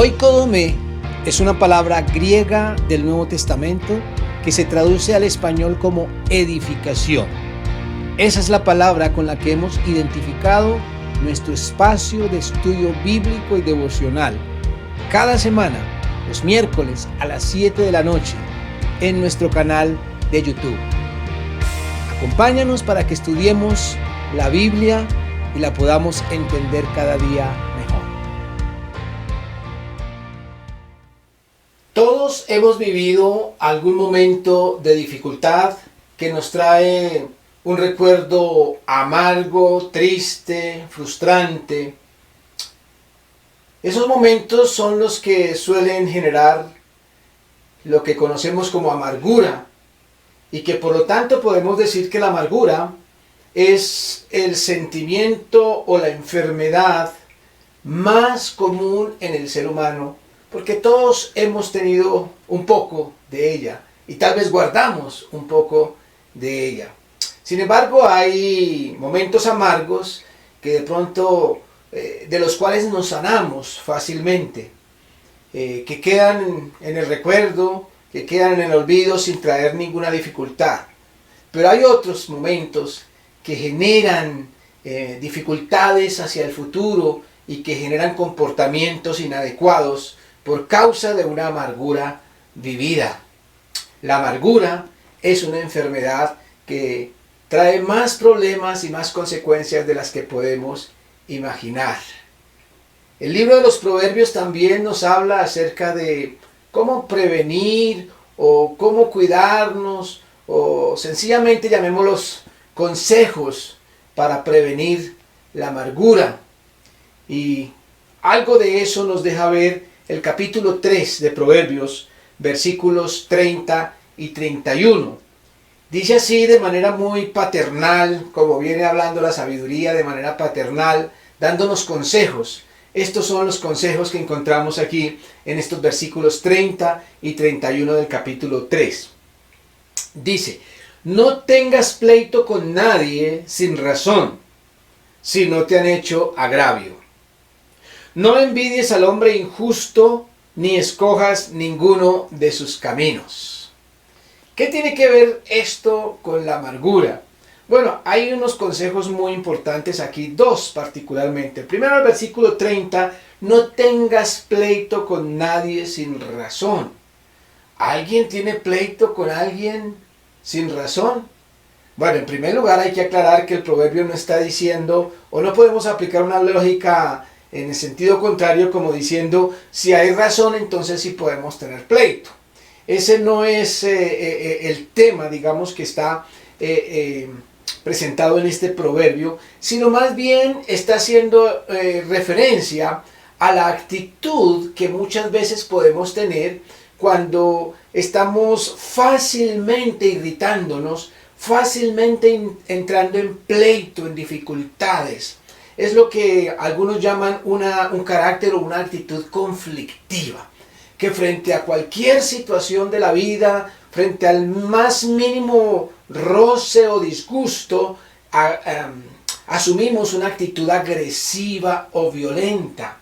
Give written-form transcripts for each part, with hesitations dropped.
Oikodome es una palabra griega del Nuevo Testamento que se traduce al español como edificación. Esa es la palabra con la que hemos identificado nuestro espacio de estudio bíblico y devocional. Cada semana, los miércoles a las 7 de la noche, en nuestro canal de YouTube. Acompáñanos para que estudiemos la Biblia y la podamos entender cada día mejor. Todos hemos vivido algún momento de dificultad que nos trae un recuerdo amargo, triste, frustrante. Esos momentos son los que suelen generar lo que conocemos como amargura, y que por lo tanto podemos decir que la amargura es el sentimiento o la enfermedad más común en el ser humano, porque todos hemos tenido un poco de ella y tal vez guardamos un poco de ella. Sin embargo, hay momentos amargos que de pronto de los cuales nos sanamos fácilmente, que quedan en el recuerdo, que quedan en el olvido sin traer ninguna dificultad. Pero hay otros momentos que generan dificultades hacia el futuro y que generan comportamientos inadecuados por causa de una amargura vivida. La amargura es una enfermedad que trae más problemas y más consecuencias de las que podemos imaginar. El libro de los Proverbios también nos habla acerca de cómo prevenir o cómo cuidarnos, o sencillamente llamémoslos consejos para prevenir la amargura. Y algo de eso nos deja ver el capítulo 3 de Proverbios, versículos 30 y 31. Dice así de manera muy paternal, como viene hablando la sabiduría de manera paternal, dándonos consejos. Estos son los consejos que encontramos aquí en estos versículos 30 y 31 del capítulo 3. Dice: no tengas pleito con nadie sin razón, si no te han hecho agravio. No envidies al hombre injusto, ni escojas ninguno de sus caminos. ¿Qué tiene que ver esto con la amargura? Bueno, hay unos consejos muy importantes aquí, dos particularmente. Primero, el versículo 30, no tengas pleito con nadie sin razón. ¿Alguien tiene pleito con alguien sin razón? Bueno, en primer lugar hay que aclarar que el proverbio no está diciendo, o no podemos aplicar una lógica en el sentido contrario, como diciendo, si hay razón, entonces sí podemos tener pleito. Ese no es el tema, digamos, que está presentado en este proverbio, sino más bien está haciendo referencia a la actitud que muchas veces podemos tener cuando estamos fácilmente irritándonos, fácilmente entrando en pleito, en dificultades. Es lo que algunos llaman un carácter o una actitud conflictiva, que frente a cualquier situación de la vida, frente al más mínimo roce o disgusto, asumimos una actitud agresiva o violenta.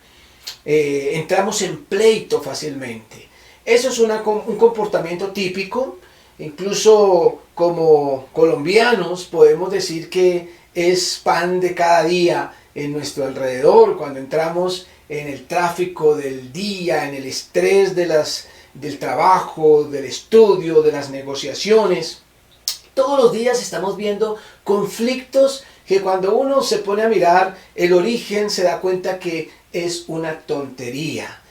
Entramos en pleito fácilmente. Eso es un comportamiento típico. Incluso como colombianos podemos decir que es pan de cada día en nuestro alrededor, cuando entramos en el tráfico del día, en el estrés del trabajo, del estudio, de las negociaciones. Todos los días estamos viendo conflictos que cuando uno se pone a mirar el origen se da cuenta que es una tontería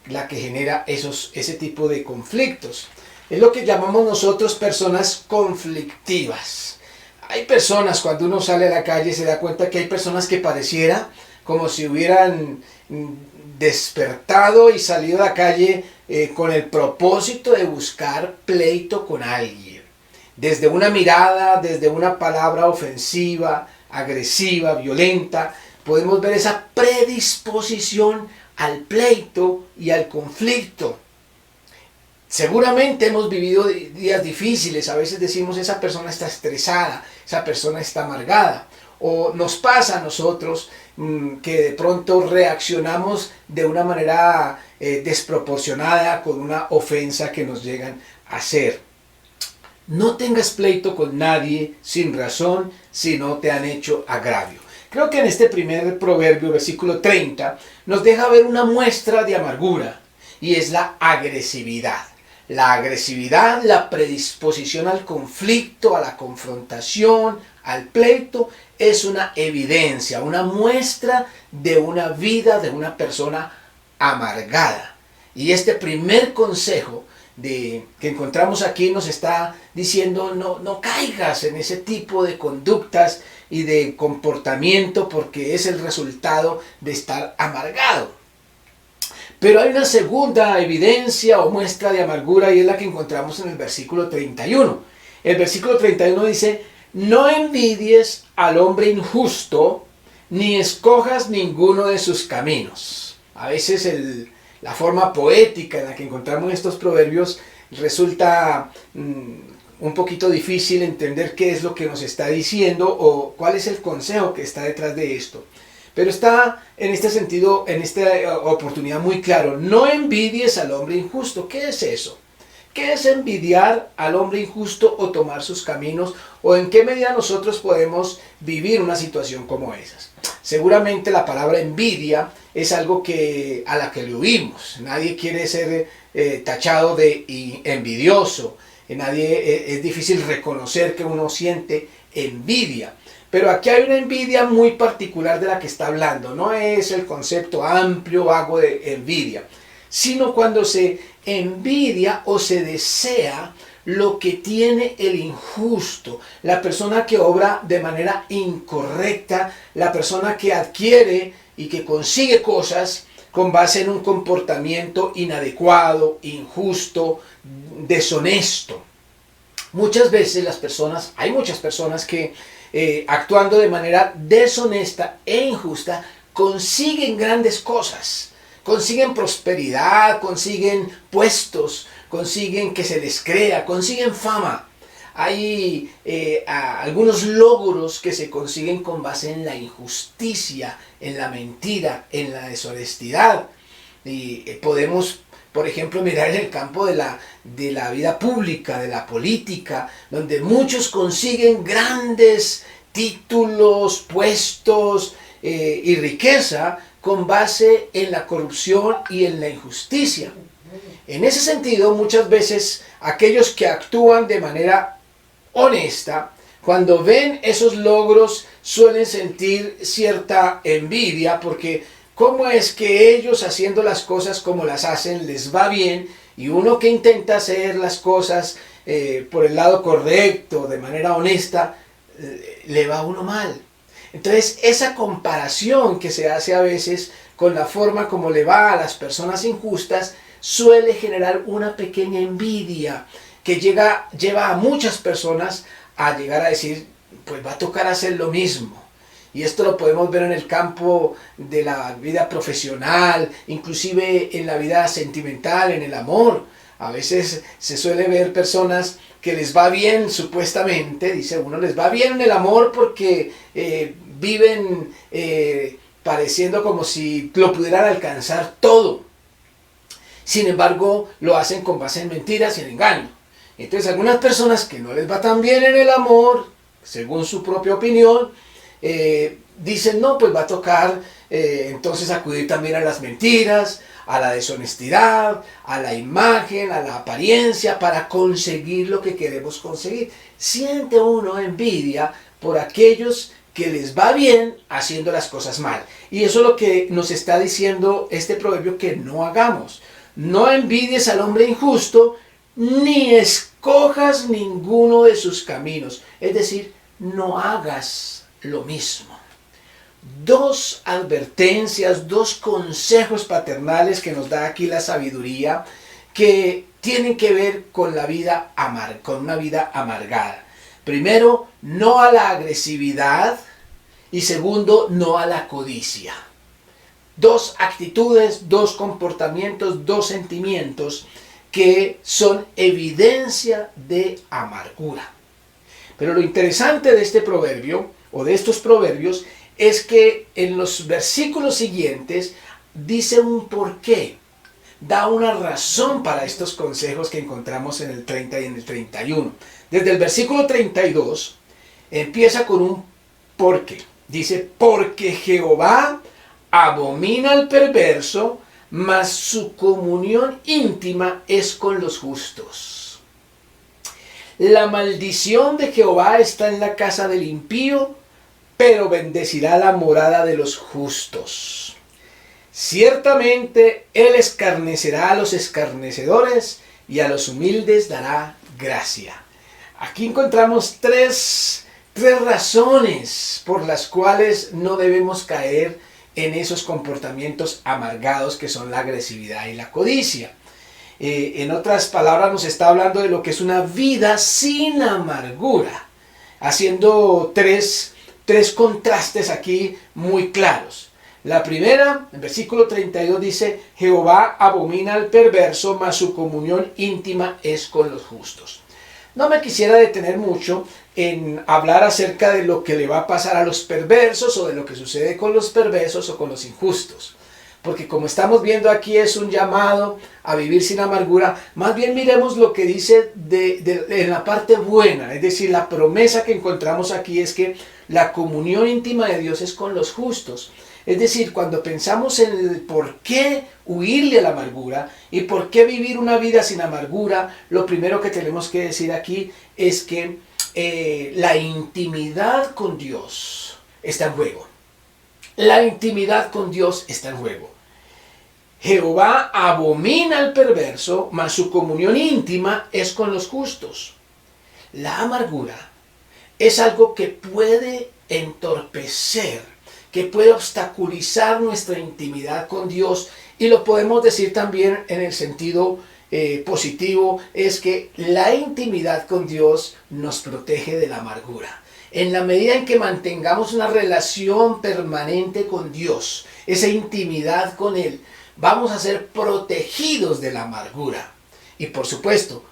la que genera ese tipo de conflictos. Es lo que llamamos nosotros personas conflictivas. Hay personas, cuando uno sale a la calle se da cuenta que hay personas que pareciera como si hubieran despertado y salido a la calle con el propósito de buscar pleito con alguien. Desde una mirada, desde una palabra ofensiva, agresiva, violenta, podemos ver esa predisposición al pleito y al conflicto. Seguramente hemos vivido días difíciles, a veces decimos esa persona está estresada, esa persona está amargada, o nos pasa a nosotros que de pronto reaccionamos de una manera desproporcionada con una ofensa que nos llegan a hacer. No tengas pleito con nadie sin razón si no te han hecho agravio. Creo que en este primer proverbio, versículo 30, nos deja ver una muestra de amargura y es la agresividad. La agresividad, la predisposición al conflicto, a la confrontación, al pleito, es una evidencia, una muestra de una vida, de una persona amargada. Y este primer consejo que encontramos aquí nos está diciendo no caigas en ese tipo de conductas y de comportamiento porque es el resultado de estar amargado. Pero hay una segunda evidencia o muestra de amargura y es la que encontramos en el versículo 31. El versículo 31 dice: no envidies al hombre injusto, ni escojas ninguno de sus caminos. A veces la forma poética en la que encontramos estos proverbios resulta un poquito difícil entender qué es lo que nos está diciendo o cuál es el consejo que está detrás de esto. Pero está en este sentido, en esta oportunidad muy claro: no envidies al hombre injusto. ¿Qué es eso? ¿Qué es envidiar al hombre injusto o tomar sus caminos? ¿O en qué medida nosotros podemos vivir una situación como esas? Seguramente la palabra envidia es algo a la que le huimos. Nadie quiere ser tachado de envidioso. Es difícil reconocer que uno siente envidia. Pero aquí hay una envidia muy particular de la que está hablando. No es el concepto amplio, vago de envidia, sino cuando se envidia o se desea lo que tiene el injusto, la persona que obra de manera incorrecta, la persona que adquiere y que consigue cosas con base en un comportamiento inadecuado, injusto, deshonesto. Muchas veces hay muchas personas que actuando de manera deshonesta e injusta consiguen grandes cosas, consiguen prosperidad, consiguen puestos, consiguen que se les crea, consiguen fama. Hay algunos logros que se consiguen con base en la injusticia, en la mentira, en la deshonestidad. Y podemos, por ejemplo, mirar en el campo de la vida pública, de la política, donde muchos consiguen grandes títulos, puestos y riqueza con base en la corrupción y en la injusticia. En ese sentido, muchas veces aquellos que actúan de manera honesta, cuando ven esos logros suelen sentir cierta envidia porque ¿cómo es que ellos haciendo las cosas como las hacen les va bien y uno que intenta hacer las cosas por el lado correcto, de manera honesta, le va a uno mal? Entonces esa comparación que se hace a veces con la forma como le va a las personas injustas suele generar una pequeña envidia que lleva a muchas personas a llegar a decir, pues va a tocar hacer lo mismo. Y esto lo podemos ver en el campo de la vida profesional, inclusive en la vida sentimental, en el amor. A veces se suele ver personas que les va bien supuestamente, dice uno, les va bien en el amor porque viven pareciendo como si lo pudieran alcanzar todo. Sin embargo, lo hacen con base en mentiras y en engaño. Entonces, algunas personas que no les va tan bien en el amor, según su propia opinión, dicen, no, pues va a tocar entonces acudir también a las mentiras, a la deshonestidad, a la imagen, a la apariencia, para conseguir lo que queremos conseguir. Siente uno envidia por aquellos que les va bien haciendo las cosas mal. Y eso es lo que nos está diciendo este proverbio que no hagamos. No envidies al hombre injusto, ni escojas ninguno de sus caminos. Es decir, no hagas lo mismo. Dos advertencias, dos consejos paternales que nos da aquí la sabiduría que tienen que ver con la vida con una vida amargada. Primero, no a la agresividad y segundo, no a la codicia. Dos actitudes, dos comportamientos, dos sentimientos que son evidencia de amargura. Pero lo interesante de este proverbio o de estos proverbios es que en los versículos siguientes dice un porqué. da una razón para estos consejos que encontramos en el 30 y en el 31. Desde el versículo 32 empieza con un porque. Dice, porque Jehová abomina al perverso, mas su comunión íntima es con los justos. La maldición de Jehová está en la casa del impío, pero bendecirá la morada de los justos. Ciertamente Él escarnecerá a los escarnecedores y a los humildes dará gracia. Aquí encontramos tres razones por las cuales no debemos caer en esos comportamientos amargados que son la agresividad y la codicia. En otras palabras, nos está hablando de lo que es una vida sin amargura, haciendo tres contrastes aquí muy claros. La primera, en versículo 32 dice, Jehová abomina al perverso, mas su comunión íntima es con los justos. No me quisiera detener mucho en hablar acerca de lo que le va a pasar a los perversos o de lo que sucede con los perversos o con los injustos. Porque como estamos viendo aquí es un llamado a vivir sin amargura. Más bien miremos lo que dice en la parte buena. Es decir, la promesa que encontramos aquí es que la comunión íntima de Dios es con los justos. Es decir, cuando pensamos en el por qué huirle a la amargura y por qué vivir una vida sin amargura, lo primero que tenemos que decir aquí es que la intimidad con Dios está en juego. La intimidad con Dios está en juego. Jehová abomina al perverso, mas su comunión íntima es con los justos. La amargura es algo que puede entorpecer, que puede obstaculizar nuestra intimidad con Dios, y lo podemos decir también en el sentido positivo, es que la intimidad con Dios nos protege de la amargura. En la medida en que mantengamos una relación permanente con Dios, esa intimidad con Él, vamos a ser protegidos de la amargura. Y por supuesto,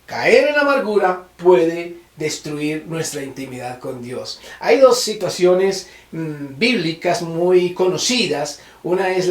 caer en la amargura puede destruir nuestra intimidad con Dios. Hay dos situaciones bíblicas muy conocidas. Una es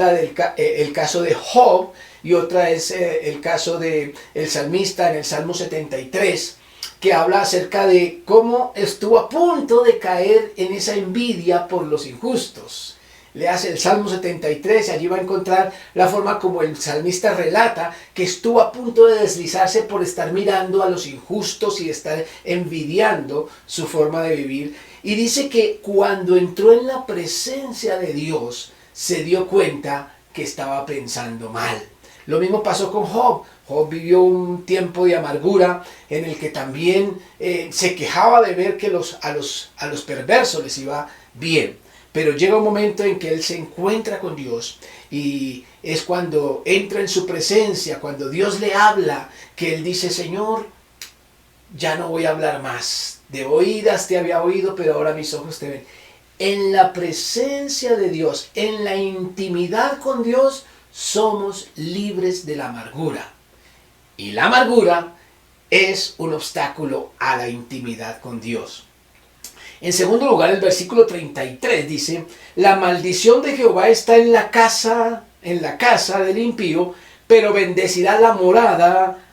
el caso de Job y otra es el caso del salmista en el Salmo 73, que habla acerca de cómo estuvo a punto de caer en esa envidia por los injustos. Le hace el Salmo 73 y allí va a encontrar la forma como el salmista relata que estuvo a punto de deslizarse por estar mirando a los injustos y estar envidiando su forma de vivir. Y dice que cuando entró en la presencia de Dios se dio cuenta que estaba pensando mal. Lo mismo pasó con Job. Job vivió un tiempo de amargura en el que también se quejaba de ver que a los perversos les iba bien. Pero llega un momento en que él se encuentra con Dios y es cuando entra en su presencia, cuando Dios le habla, que él dice, Señor, ya no voy a hablar más. De oídas te había oído, pero ahora mis ojos te ven. En la presencia de Dios, en la intimidad con Dios, somos libres de la amargura. Y la amargura es un obstáculo a la intimidad con Dios. En segundo lugar, el versículo 33 dice, la maldición de Jehová está en la casa del impío, pero bendecirá la morada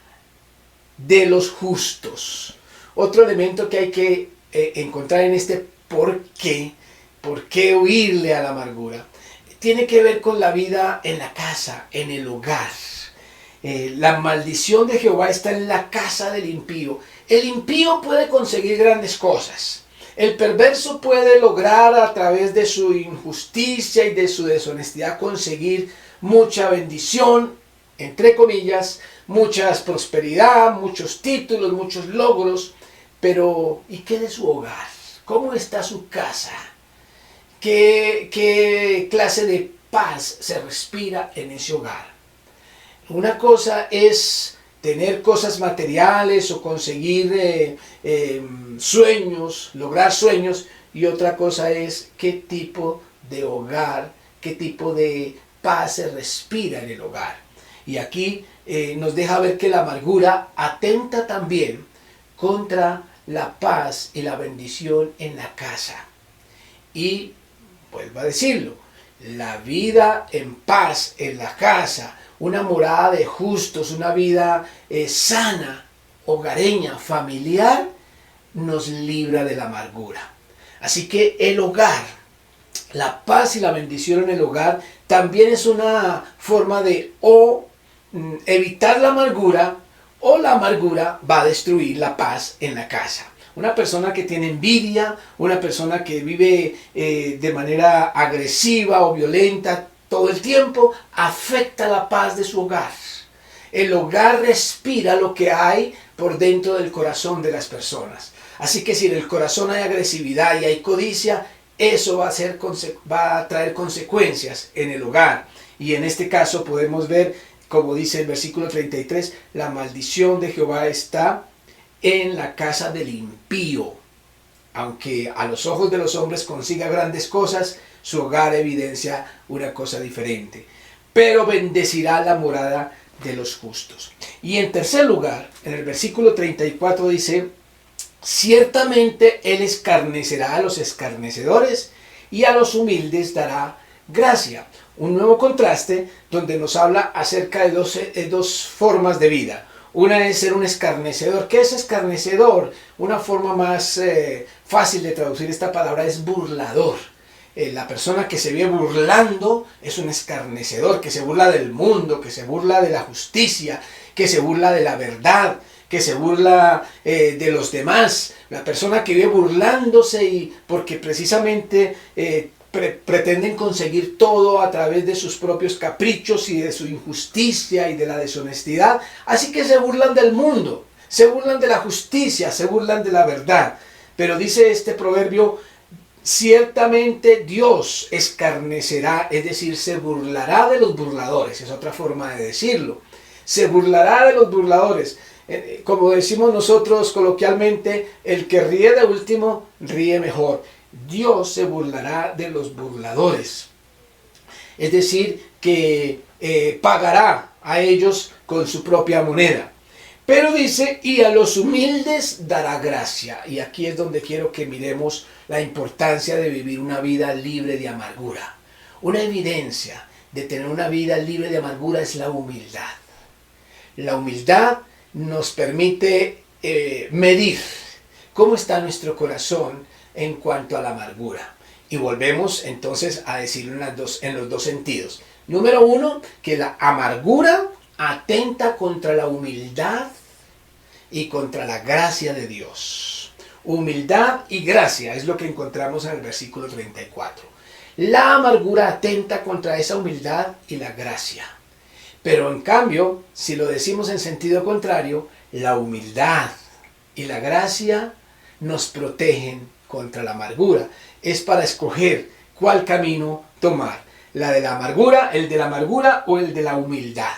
de los justos. Otro elemento que hay que encontrar en este por qué huirle a la amargura, tiene que ver con la vida en la casa, en el hogar. La maldición de Jehová está en la casa del impío. El impío puede conseguir grandes cosas. El perverso puede lograr a través de su injusticia y de su deshonestidad conseguir mucha bendición, entre comillas, mucha prosperidad, muchos títulos, muchos logros. Pero, ¿y qué de su hogar? ¿Cómo está su casa? ¿Qué clase de paz se respira en ese hogar? Una cosa es tener cosas materiales o conseguir sueños, lograr sueños, y otra cosa es qué tipo de hogar, qué tipo de paz se respira en el hogar. Y aquí nos deja ver que la amargura atenta también contra la paz y la bendición en la casa. Y vuelvo a decirlo, la vida en paz en la casa, una morada de justos, una vida sana, hogareña, familiar, nos libra de la amargura. Así que el hogar, la paz y la bendición en el hogar, también es una forma de evitar la amargura, o la amargura va a destruir la paz en la casa. Una persona que tiene envidia, una persona que vive de manera agresiva o violenta todo el tiempo, afecta la paz de su hogar. El hogar respira lo que hay por dentro del corazón de las personas. Así que si en el corazón hay agresividad y hay codicia, eso va a traer consecuencias en el hogar. Y en este caso podemos ver, como dice el versículo 33, la maldición de Jehová está en la casa del impío. Aunque a los ojos de los hombres consiga grandes cosas, su hogar evidencia una cosa diferente. Pero bendecirá la morada de los justos. Y en tercer lugar, en el versículo 34 dice: ciertamente él escarnecerá a los escarnecedores y a los humildes dará gracia. Un nuevo contraste donde nos habla acerca de dos formas de vida. Una es ser un escarnecedor. ¿Qué es escarnecedor? Una forma más fácil de traducir esta palabra es burlador. La persona que se ve burlando es un escarnecedor, que se burla del mundo, que se burla de la justicia, que se burla de la verdad, que se burla de los demás. La persona que vive burlándose porque precisamente pretenden conseguir todo a través de sus propios caprichos y de su injusticia y de la deshonestidad. Así que se burlan del mundo, se burlan de la justicia, se burlan de la verdad. Pero dice este proverbio: ciertamente Dios escarnecerá, es decir, se burlará de los burladores. Es otra forma de decirlo. Se burlará de los burladores. Como decimos nosotros coloquialmente, el que ríe de último, ríe mejor. Dios se burlará de los burladores. Es decir, que pagará a ellos con su propia moneda. Pero dice: y a los humildes dará gracia. Y aquí es donde quiero que miremos la importancia de vivir una vida libre de amargura. Una evidencia de tener una vida libre de amargura es la humildad. La humildad nos permite medir cómo está nuestro corazón en cuanto a la amargura. Y volvemos entonces a decirlo en los dos sentidos. Número uno, que la amargura atenta contra la humildad y contra la gracia de Dios. Humildad y gracia es lo que encontramos en el versículo 34. La amargura atenta contra esa humildad y la gracia. Pero en cambio, si lo decimos en sentido contrario, la humildad y la gracia nos protegen contra la amargura. Es para escoger cuál camino tomar, la de la amargura, el de la amargura o el de la humildad.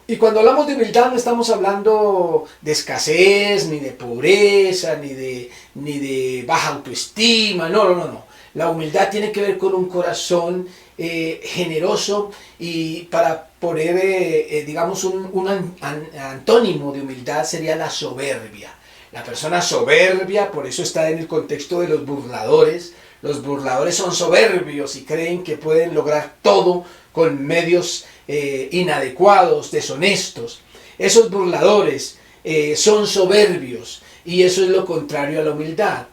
Y cuando hablamos de humildad no estamos hablando de escasez, ni de pobreza, ni de baja autoestima, no. La humildad tiene que ver con un corazón generoso, y para poner, digamos, un antónimo de humildad sería la soberbia. La persona soberbia, por eso está en el contexto de los burladores. Los burladores son soberbios y creen que pueden lograr todo con medios inadecuados, deshonestos. Esos burladores son soberbios, y eso es lo contrario a la humildad.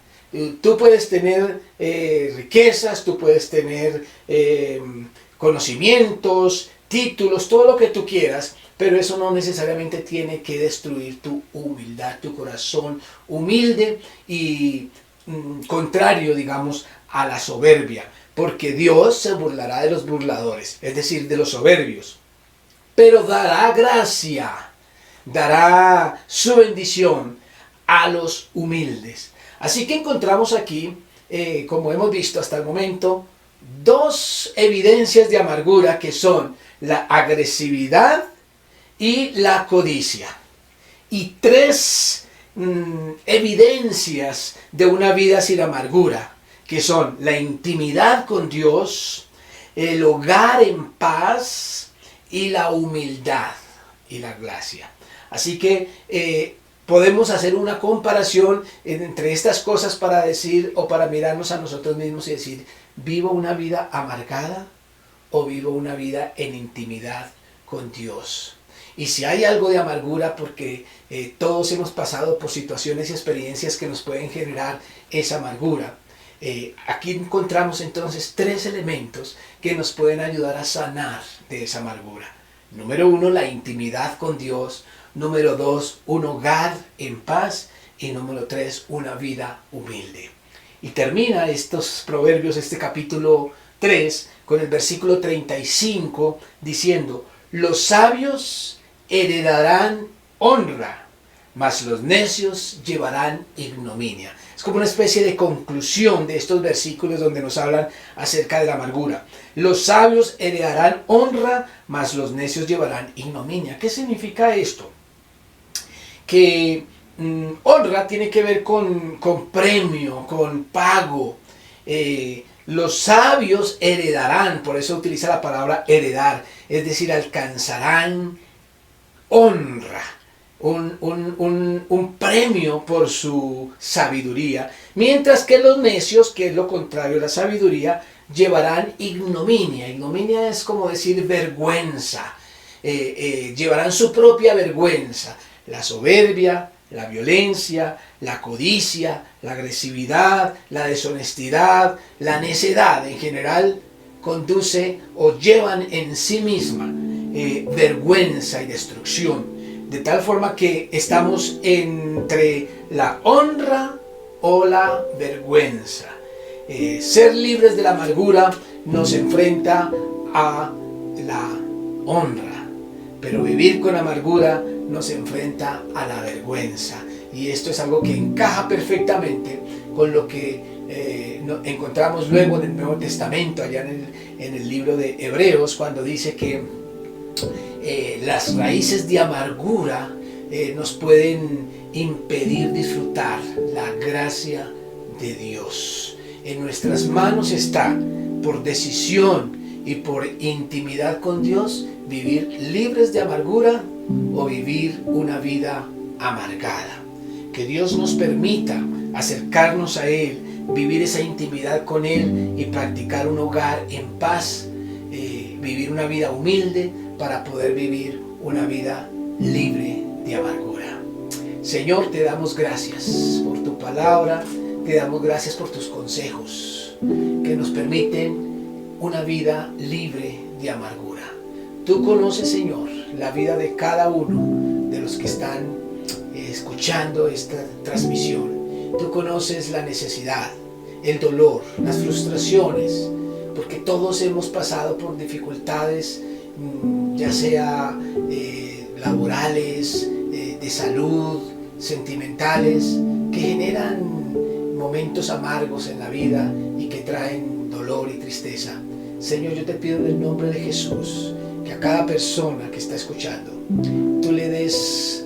Tú puedes tener riquezas, tú puedes tener conocimientos, títulos, todo lo que tú quieras, pero eso no necesariamente tiene que destruir tu humildad, tu corazón humilde y contrario, digamos, a la soberbia. Porque Dios se burlará de los burladores, es decir, de los soberbios. Pero dará gracia, dará su bendición a los humildes. Así que encontramos aquí, como hemos visto hasta el momento, dos evidencias de amargura, que son la agresividad y la codicia. Y tres evidencias de una vida sin amargura, que son la intimidad con Dios, el hogar en paz y la humildad y la gracia. Así que podemos hacer una comparación entre estas cosas para decir, o para mirarnos a nosotros mismos y decir: ¿vivo una vida amargada o vivo una vida en intimidad con Dios. Y si hay algo de amargura, porque todos hemos pasado por situaciones y experiencias que nos pueden generar esa amargura. Aquí encontramos entonces 3 elementos que nos pueden ayudar a sanar de esa amargura. Número 1, la intimidad con Dios. Número 2, un hogar en paz. Y número 3, una vida humilde. Y termina estos proverbios, este capítulo 3, con el versículo 35, diciendo: los sabios heredarán honra, mas los necios llevarán ignominia. Es como una especie de conclusión de estos versículos donde nos hablan acerca de la amargura. Los sabios heredarán honra, mas los necios llevarán ignominia. ¿Qué significa esto? Que honra tiene que ver con premio, con pago. Los sabios heredarán, por eso utiliza la palabra heredar, es decir, alcanzarán honra, un premio por su sabiduría, mientras que los necios, que es lo contrario a la sabiduría, llevarán ignominia. Ignominia es como decir vergüenza, llevarán su propia vergüenza, la soberbia, la violencia, la codicia, la agresividad, la deshonestidad, la necedad en general conduce o llevan en sí misma vergüenza y destrucción, de tal forma que estamos entre la honra o la vergüenza. Ser libres de la amargura nos enfrenta a la honra, pero vivir con amargura nos enfrenta a la vergüenza. Y esto es algo que encaja perfectamente con lo que encontramos luego en el Nuevo Testamento, allá en el libro de Hebreos, cuando dice que las raíces de amargura nos pueden impedir disfrutar la gracia de Dios. En nuestras manos está, por decisión y por intimidad con Dios, vivir libres de amargura o vivir una vida amargada. Que Dios nos permita acercarnos a Él, vivir esa intimidad con Él y practicar un hogar en paz, vivir una vida humilde para poder vivir una vida libre de amargura. Señor, te damos gracias por tu palabra, te damos gracias por tus consejos que nos permiten una vida libre de amargura. Tú conoces, Señor, la vida de cada uno de los que están escuchando esta transmisión. Tú conoces la necesidad, el dolor, las frustraciones, porque todos hemos pasado por dificultades, ya sea laborales, de salud, sentimentales, que generan momentos amargos en la vida y que traen dolor y tristeza. Señor, yo te pido en el nombre de Jesús que a cada persona que está escuchando, tú le des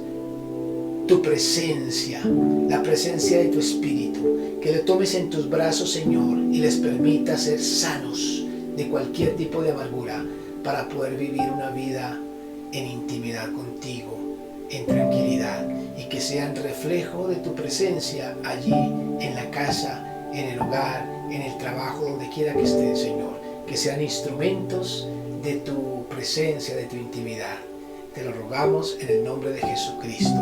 tu presencia, la presencia de tu Espíritu, que le tomes en tus brazos, Señor, y les permita ser sanos de cualquier tipo de amargura para poder vivir una vida en intimidad contigo, en tranquilidad, y que sean reflejo de tu presencia allí en la casa, en el hogar, en el trabajo, donde quiera que estén, Señor, que sean instrumentos de tu presencia, de tu intimidad. Te lo rogamos en el nombre de Jesucristo.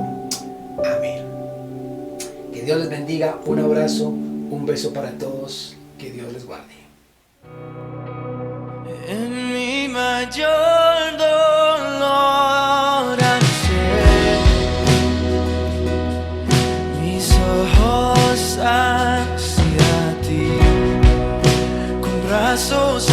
Amén. Que Dios les bendiga. Un abrazo, un beso para todos. Que Dios les guarde. En mi mayor dolor alcé mis ojos hacia ti, con brazos